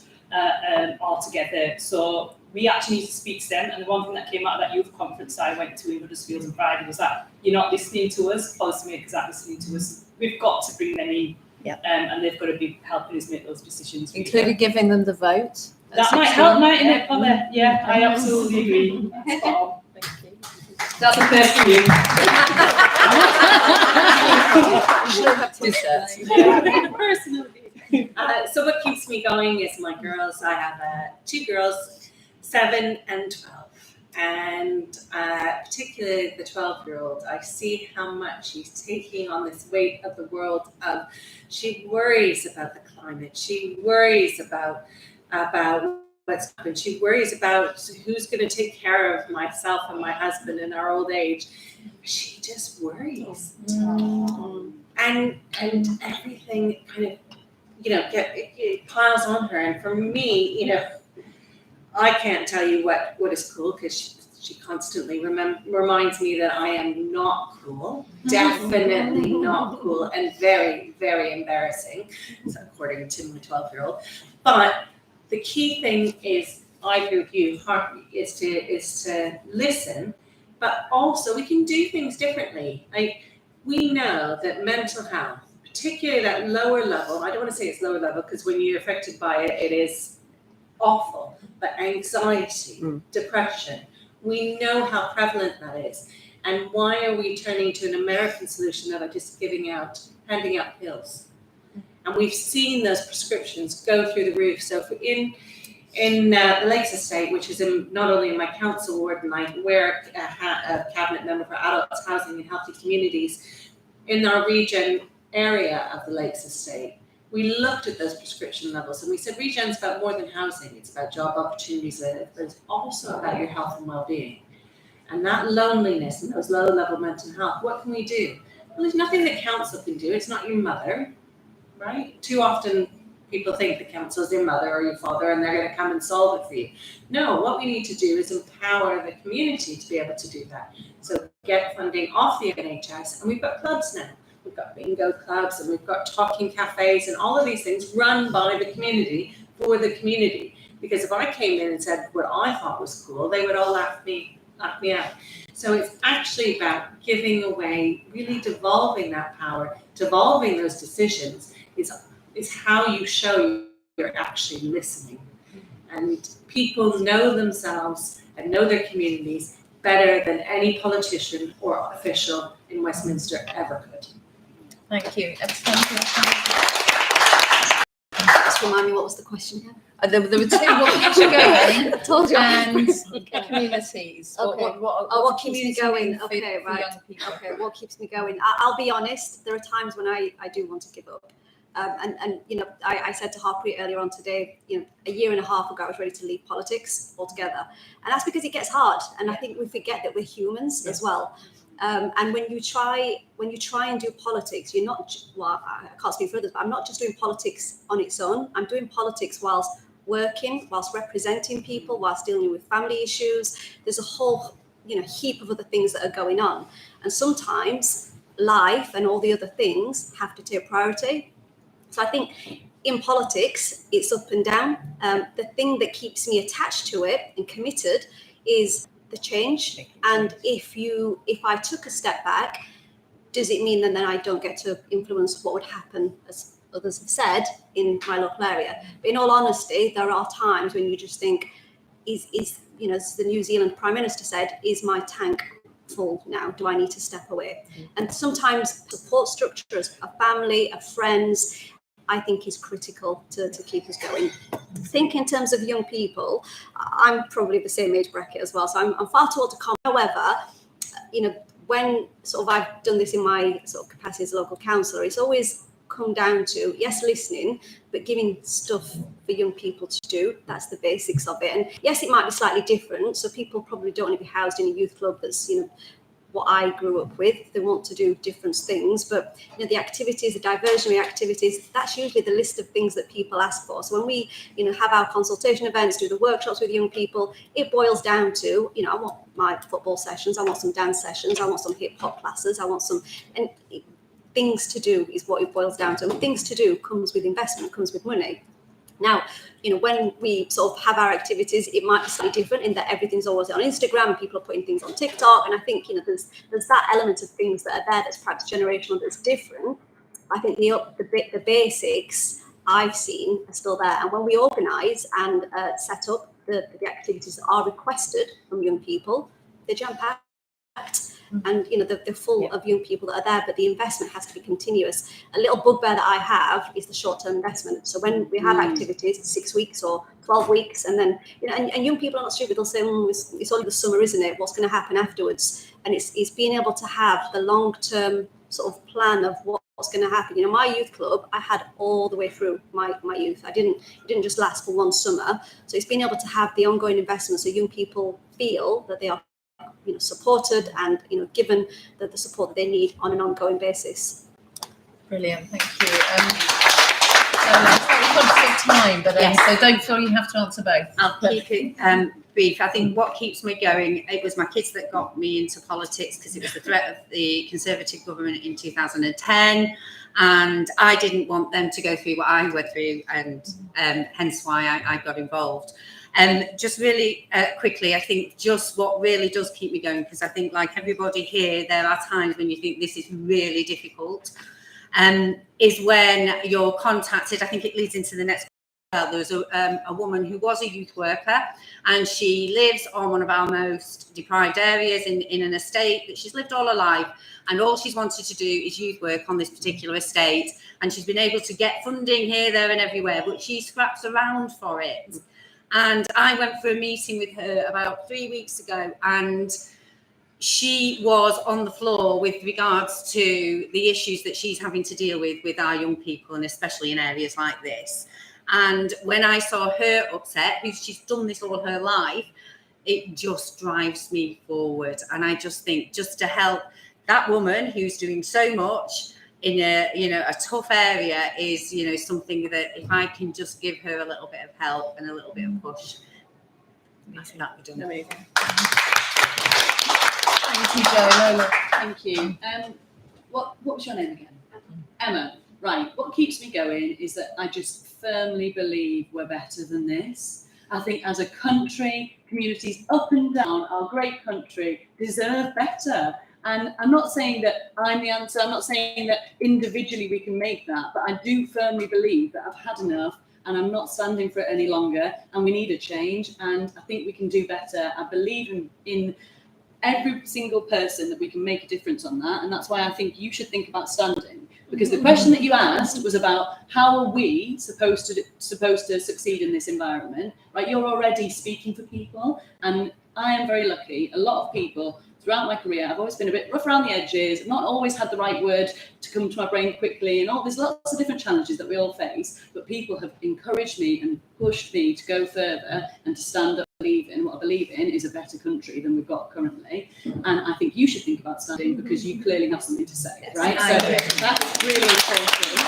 altogether. So we actually need to speak to them. And the one thing that came out of that youth conference I went to in Huddersfield on Friday was that you're not listening to us, policymakers aren't listening to us. We've got to bring them in And they've got to be helping us make those decisions. Including giving them the vote. That might help, mightn't it, Paula? Yeah, I absolutely agree. Spot on. Thank you. That's a first for you. She'll have t-shirts. So what keeps me going is my girls. I have 2 girls, 7 and 12. And particularly the 12-year-old, I see how much she's taking on this weight of the world. She worries about the climate. She worries about what's happened. She worries about who's going to take care of myself and my husband in our old age. She just worries, and everything kind of, it piles on her. And for me, I can't tell you what is cool, because she constantly reminds me that I am not cool, definitely not cool, and very, very embarrassing, according to my 12-year-old. But the key thing is, I agree with you, Harpreet, is to listen, but also we can do things differently. We know that mental health, particularly that lower level, I don't want to say it's lower level, because when you're affected by it, it is awful, but anxiety, depression, we know how prevalent that is. And why are we turning to an American solution that are just handing out pills? And we've seen those prescriptions go through the roof. So in the Lakes Estate, which is not only in my council ward, and I wear a cabinet member for adults, housing and healthy communities, in our region area of the Lakes Estate, we looked at those prescription levels and we said, regen's about more than housing. It's about job opportunities, but it's also about your health and well-being. And that loneliness and those low-level mental health, what can we do? Well, there's nothing that council can do. It's not your mother, right? Too often people think the council is your mother or your father and they're going to come and solve it for you. No, what we need to do is empower the community to be able to do that. So get funding off the NHS, and we've got clubs now. We've got bingo clubs and we've got talking cafes and all of these things run by the community for the community. Because if I came in and said what I thought was cool, they would all laugh me out. So it's actually about giving away, really devolving that power, devolving those decisions is how you show you're actually listening. And people know themselves and know their communities better than any politician or official in Westminster ever could. Thank you. Just remind me, what was the question again? There were 2. What keeps you going? I told you. And communities. Okay. What keeps me going? Okay, right. Young people. Okay, what keeps me going? I'll be honest. There are times when I do want to give up. And I said to Harpreet earlier on today, a year and a half ago, I was ready to leave politics altogether. And that's because it gets hard. And I think we forget that we're humans as well. And when you try and do politics, you're not, well, I can't speak for others, but I'm not just doing politics on its own. I'm doing politics whilst working, whilst representing people, whilst dealing with family issues. There's a whole, heap of other things that are going on. And sometimes life and all the other things have to take priority. So I think in politics, it's up and down. The thing that keeps me attached to it and committed is the change. And if I took a step back, does it mean that then I don't get to influence what would happen, as others have said, in my local area? But in all honesty, there are times when you just think, as the New Zealand Prime Minister said, is my tank full now? Do I need to step away? And sometimes support structures, a family, of friends, I think is critical to keep us going. Think in terms of young people. I'm probably the same age bracket as well, so I'm far too old to comment. However, when sort of I've done this in my sort of capacity as a local councillor, it's always come down to, yes, listening, but giving stuff for young people to do. That's the basics of it. And yes, it might be slightly different. So people probably don't want to be housed in a youth club that's, what I grew up with. They want to do different things, but the activities, the diversionary activities, that's usually the list of things that people ask for. So when we, have our consultation events, do the workshops with young people, it boils down to, I want my football sessions, I want some dance sessions, I want some hip hop classes, I want some, and things to do is what it boils down to. And things to do comes with investment, comes with money. Now, when we sort of have our activities, it might be slightly different in that everything's always on Instagram and people are putting things on TikTok. And I think, there's that element of things that are there that's perhaps generational, that's different. I think the basics I've seen are still there. And when we organise and set up the activities that are requested from young people, they're jam-packed. And they're full of young people that are there, but the investment has to be continuous. A little bugbear that I have is the short-term investment. So when we have activities, 6 weeks or 12 weeks, and then and young people are not stupid. They'll say, "It's only the summer, isn't it? What's going to happen afterwards?" And it's being able to have the long-term sort of plan of what's going to happen. My youth club, I had all the way through my youth. It didn't just last for one summer. So it's being able to have the ongoing investment, so young people feel that they are supported and given the support that they need on an ongoing basis. Brilliant, thank you. We're conscious of time, but so don't feel you have to answer both. I'll keep it brief. I think what keeps me going, it was my kids that got me into politics, because it was the threat of the Conservative government in 2010, and I didn't want them to go through what I went through, and hence why I got involved. Just really quickly, I think just what really does keep me going, because I think like everybody here, there are times when you think this is really difficult, is when you're contacted. I think it leads into the next. There was a woman who was a youth worker, and she lives on one of our most deprived areas in an estate that she's lived all her life, and all she's wanted to do is youth work on this particular estate, and she's been able to get funding here, there and everywhere, but she scraps around for it. And I went for a meeting with her about 3 weeks ago, and she was on the floor with regards to the issues that she's having to deal with our young people, and especially in areas like this. And when I saw her upset, because she's done this all her life, it just drives me forward. And I just think, just to help that woman who's doing so much in a tough area is something that if I can just give her a little bit of help and a little bit of push, I think that would be done. Amazing. Thank you, Jo. Lola. Thank you. What was your name again? Emma. Right. What keeps me going is that I just firmly believe we're better than this. I think as a country, communities up and down our great country deserve better. And I'm not saying that I'm the answer. I'm not saying that individually we can make that, but I do firmly believe that I've had enough and I'm not standing for it any longer, and we need a change, and I think we can do better. I believe in every single person that we can make a difference on that, and that's why I think you should think about standing. Because the question that you asked was about how are we supposed to succeed in this environment, right? You're already speaking for people, and I am very lucky. A lot of people throughout my career, I've always been a bit rough around the edges, not always had the right word to come to my brain quickly, and there's lots of different challenges that we all face, but people have encouraged me and pushed me to go further and to stand up and believe in what I believe in is a better country than we've got currently. And I think you should think about standing because you clearly have something to say, right? So that's really important.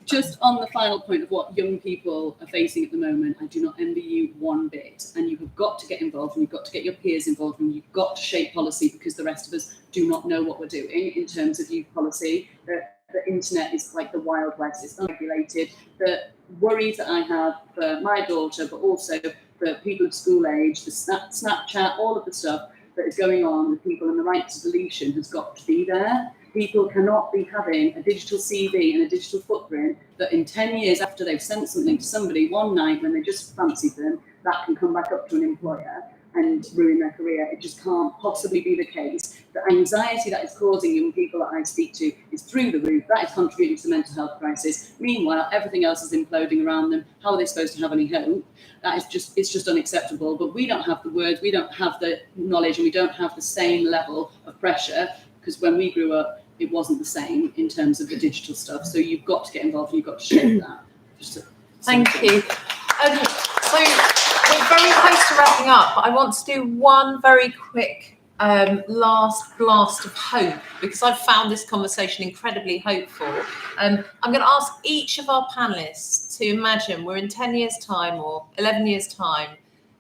Just on the final point of what young people are facing at the moment, I do not envy you one bit. And you have got to get involved, and you've got to get your peers involved, and you've got to shape policy, because the rest of us do not know what we're doing in terms of youth policy. The internet is like the Wild West. It's unregulated. The worries that I have for my daughter, but also for people of school age, the Snapchat, all of the stuff that is going on with people, and the right to deletion has got to be there. People cannot be having a digital CV and a digital footprint that in 10 years after they've sent something to somebody one night when they just fancied them, that can come back up to an employer and ruin their career. It just can't possibly be the case. The anxiety that is causing young people that I speak to is through the roof. That is contributing to the mental health crisis. Meanwhile, everything else is imploding around them. How are they supposed to have any hope? It's just unacceptable. But we don't have the words, we don't have the knowledge, and we don't have the same level of pressure, because when we grew up, it wasn't the same in terms of the digital stuff. So you've got to get involved, and you've got to shape that. Thank you. So we're very close to wrapping up, but I want to do one very quick last blast of hope, because I've found this conversation incredibly hopeful. I'm going to ask each of our panelists to imagine we're in 10 years' time or 11 years' time,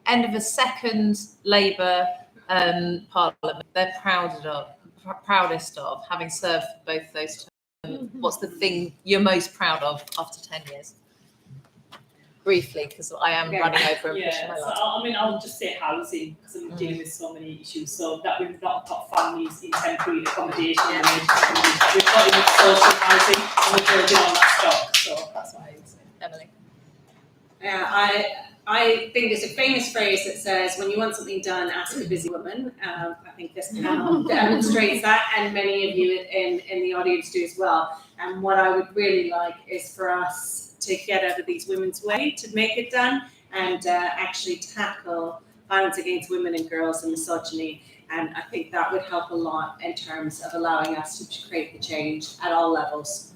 end of a second Labour Parliament they're proudest of, having served both those terms. What's the thing you're most proud of after 10 years? briefly, because I am running over and pushing my So luck. I mean, I'll just say housing, because I'm dealing with so many issues. So that we've not got families in temporary accommodation, and we've got enough social housing, and we're building on that stock. So that's what I would say. Emily. Yeah, I think there's a famous phrase that says, when you want something done, ask a busy woman. I think this panel demonstrates that, and many of you in the audience do as well. And what I would really like is for us to get out of these women's way to make it done, and actually tackle violence against women and girls and misogyny. And I think that would help a lot in terms of allowing us to create the change at all levels.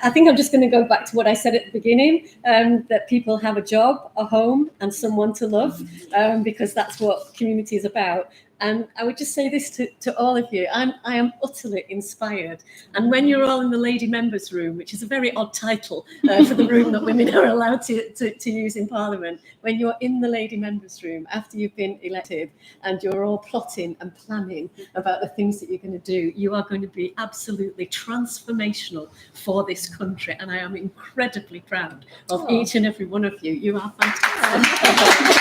I think I'm just going to go back to what I said at the beginning, that people have a job, a home, and someone to love, because that's what community is about. And I would just say this to all of you, I am utterly inspired. And when you're all in the lady members room, which is a very odd title for the room that women are allowed to use in Parliament, when you're in the lady members room after you've been elected and you're all plotting and planning about the things that you're going to do, you are going to be absolutely transformational for this country. And I am incredibly proud of each and every one of you. You are fantastic.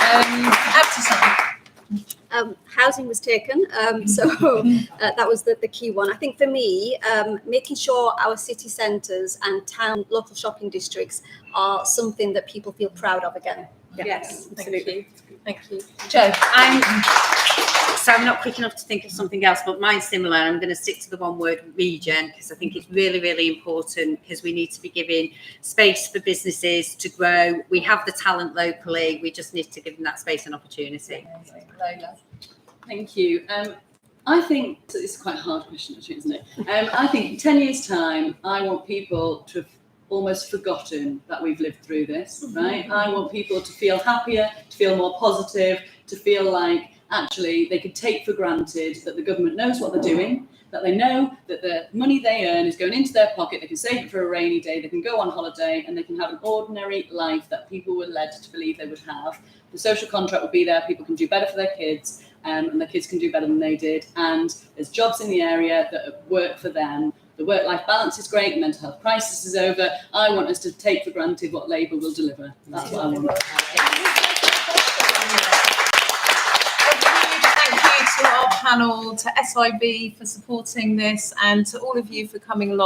Abtisam. Housing was taken, so that was the key one. I think for me, making sure our city centres and town local shopping districts are something that people feel proud of again. Yes, Absolutely. Thank you. Jo. I'm not quick enough to think of something else, but mine's similar. I'm going to stick to the one word region, because I think it's really, really important, because we need to be giving space for businesses to grow. We have the talent locally. We just need to give them that space and opportunity. Lola. Thank you. I think, so this is quite a hard question actually, isn't it? I think in 10 years' time, I want people to have almost forgotten that we've lived through this, right? I want people to feel happier, to feel more positive, to feel like actually they could take for granted that the government knows what they're doing, that they know that the money they earn is going into their pocket, they can save it for a rainy day, they can go on holiday, and they can have an ordinary life that people were led to believe they would have. The social contract will be there, people can do better for their kids, and their kids can do better than they did, and there's jobs in the area that work for them. The work-life balance is great, the mental health crisis is over. I want us to take for granted what Labour will deliver. That's what I want. To our panel, to SIB for supporting this, and to all of you for coming along.